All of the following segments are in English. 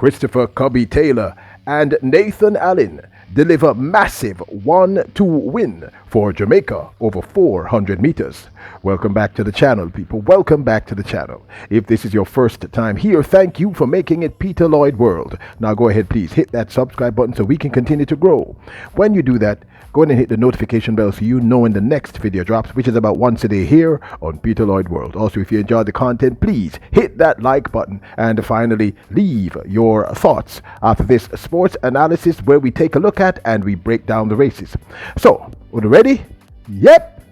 Christopher Cubby Taylor and Nathan Allen deliver massive 1-2 win for Jamaica over 400 meters. Welcome back to the channel, people. Welcome back to the channel. If this is your first time here, thank you for making it Peter Lloyd World. Now go ahead, please hit that subscribe button so we can continue to grow. When you do that, go ahead and hit the notification bell so you know when the next video drops, which is about once a day here on Peter Lloyd World. Also, if you enjoyed the content, please hit that like button and finally leave your thoughts after this sports analysis where we take a look at and we break down the races. So, are you ready? Yep,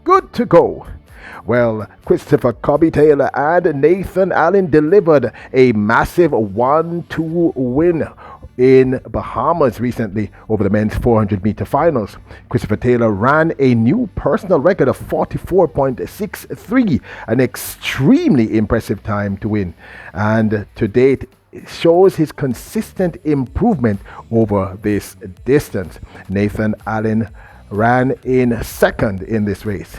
good to go. Well, Christopher Cubby Taylor and Nathan Allen delivered a massive 1-2 win in Bahamas recently over the men's 400-meter finals. Christopher Taylor ran a new personal record of 44.63, an extremely impressive time to win. And to date, it shows his consistent improvement over this distance. Nathan Allen ran in second in this race.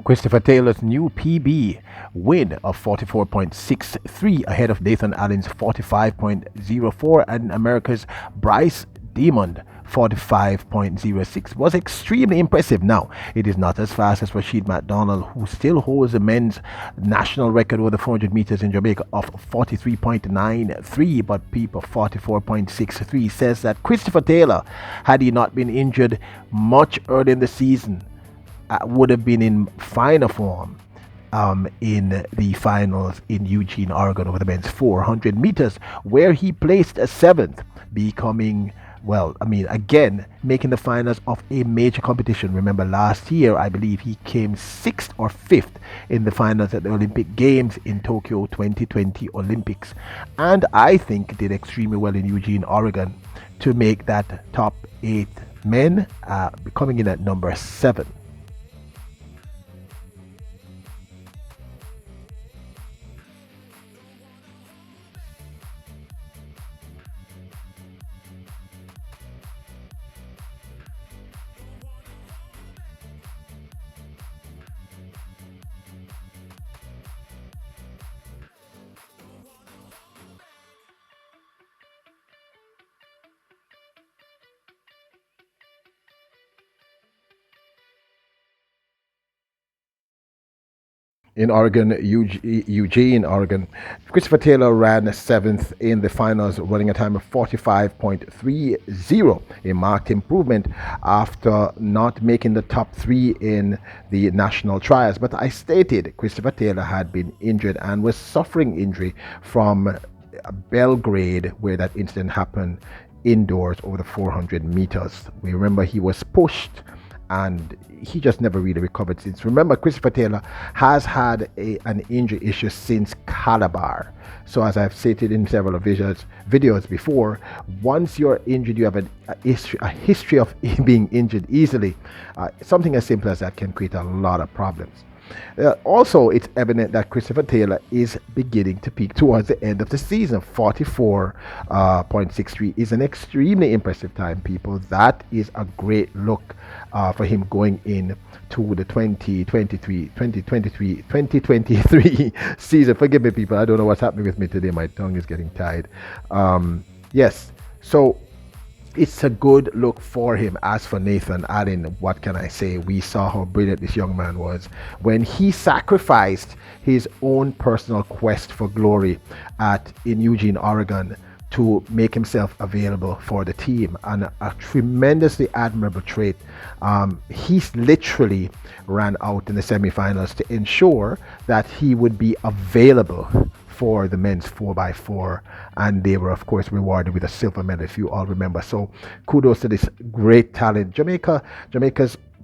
Christopher Taylor's new PB win of 44.63 ahead of Nathan Allen's 45.04 and America's Bryce Demond 45.06 was extremely impressive. Now, it is not as fast as Rashid McDonald, who still holds the men's national record over the 400 meters in Jamaica of 43.93, but people 44.63 says that Christopher Taylor, had he not been injured much early in the season, would have been in finer form in the finals in Eugene, Oregon over the men's 400 meters, where he placed a 7th, becoming, well, again, making the finals of a major competition. Remember last year, I believe he came 6th or 5th in the finals at the Olympic Games in Tokyo 2020 Olympics. And I think did extremely well in Eugene, Oregon to make that top 8 men, coming in at number 7. In Oregon, Eugene, Oregon, Christopher Taylor ran 7th in the finals, running a time of 45.30, a marked improvement after not making the top 3 in the national trials. But I stated Christopher Taylor had been injured and was suffering injury from Belgrade, where that incident happened indoors over the 400 meters. We remember he was pushed and he just never really recovered since. Remember, Christopher Taylor has had an injury issue since Calabar. So as I've stated in several videos before, once you're injured, you have a history of being injured easily. Something as simple as that can create a lot of problems. Also, it's evident that Christopher Taylor is beginning to peak towards the end of the season. 44.63 is an extremely impressive time, people. That is a great look for him going in to the 2023 season. Forgive me, people. I don't know what's happening with me today. My tongue is getting tied. Yes. So it's a good look for him. As for Nathan Allen, what can I say? We saw how brilliant this young man was when he sacrificed his own personal quest for glory in Eugene, Oregon, to make himself available for the team, and a tremendously admirable trait. He literally ran out in the semifinals to ensure that he would be available for the men's 4x4, and they were of course rewarded with a silver medal, if you all remember. So kudos to this great talent. Jamaica's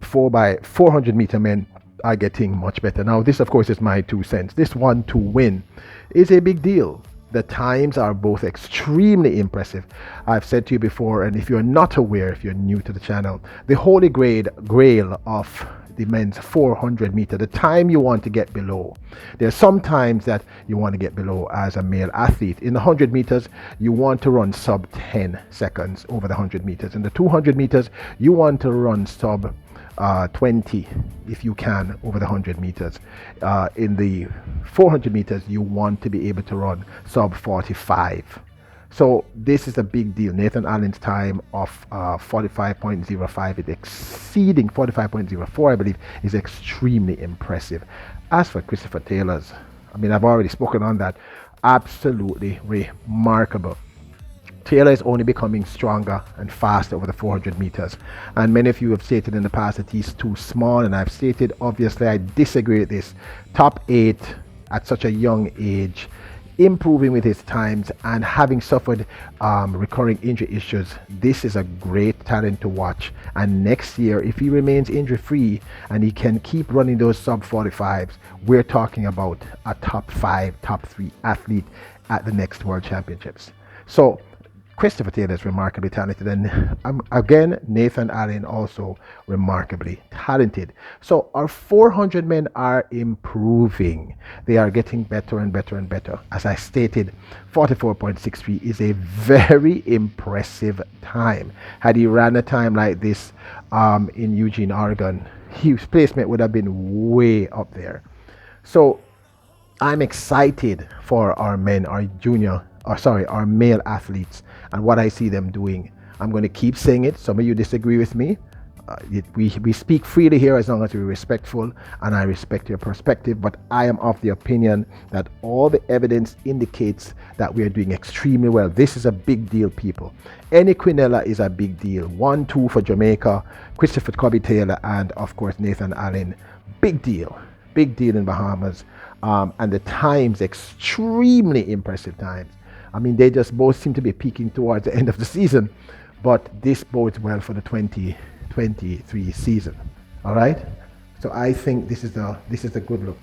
4x400 meter men are getting much better. Now, this, of course, is my 2 cents. This 1-2 win is a big deal. The times are both extremely impressive. I've said to you before, and if you're not aware, if you're new to the channel, the holy grail of the men's 400 meter, the time you want to get below. There's some times that you want to get below as a male athlete. In the 100 meters, you want to run sub 10 seconds over the 100 meters. In the 200 meters, you want to run sub 20 if you can over the 100 meters. In the 400 meters, you want to be able to run sub 45. So this is a big deal. Nathan Allen's time of 45.05, it exceeding 45.04, I believe, is extremely impressive. As for Christopher Taylor's, I mean, I've already spoken on that. Absolutely remarkable. Taylor is only becoming stronger and faster over the 400 meters. And many of you have stated in the past that he's too small, and I've stated, obviously, I disagree with this. Top 8 at such a young age, improving with his times, and having suffered recurring injury issues. This is a great talent to watch. And next year, if he remains injury free and he can keep running those sub 45s, we're talking about a top 5, top 3 athlete at the next World Championships. So Christopher Taylor is remarkably talented, and again, Nathan Allen also remarkably talented. So our 400 men are improving. They are getting better and better and better. As I stated, 44.63 is a very impressive time. Had he ran a time like this in Eugene, Oregon, his placement would have been way up there. So I'm excited for our men, our male athletes, and what I see them doing. I'm going to keep saying it. Some of you disagree with me. We speak freely here as long as we're respectful, and I respect your perspective, but I am of the opinion that all the evidence indicates that we are doing extremely well. This is a big deal, people. Any quinella is a big deal. 1-2 for Jamaica, Christopher Cubby Taylor, and of course Nathan Allen. Big deal in Bahamas. And the times, extremely impressive times. I mean, they just both seem to be peaking towards the end of the season, but this bodes well for the 2023 season. All right, so I think this is a good look.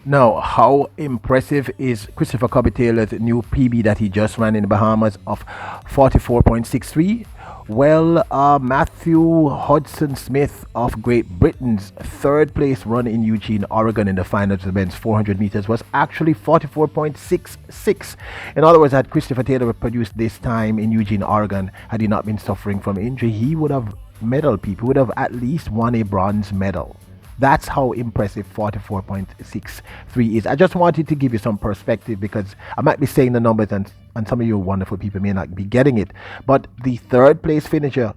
Now, how impressive is Christopher Cubby Taylor's new PB that he just ran in the Bahamas of 44.63? Well, Matthew Hudson Smith of Great Britain's third place run in Eugene, Oregon in the finals of the men's 400 meters was actually 44.66. In other words, had Christopher Taylor produced this time in Eugene, Oregon, had he not been suffering from injury, he would have medaled people, would have at least won a bronze medal. That's how impressive 44.63 is. I just wanted to give you some perspective because I might be saying the numbers and some of you wonderful people may not be getting it. But the third place finisher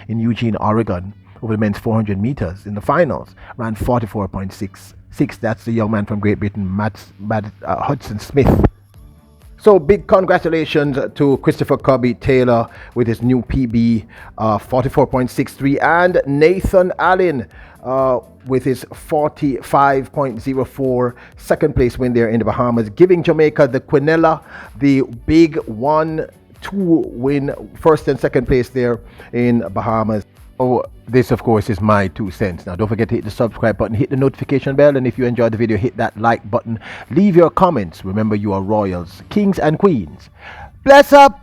in Eugene, Oregon over the men's 400 meters in the finals ran 44.66. That's the young man from Great Britain, Hudson Smith. So big congratulations to Christopher Cubby Taylor with his new PB 44.63, and Nathan Allen with his 45.04 second place win there in the Bahamas, giving Jamaica the quinella, the big 1-2 win, first and second place there in Bahamas. Oh, this of course is my 2 cents. Now don't forget to hit the subscribe button, hit the notification bell, and if you enjoyed the video, hit that like button. Leave your comments. Remember, you are royals, kings and queens. Bless up.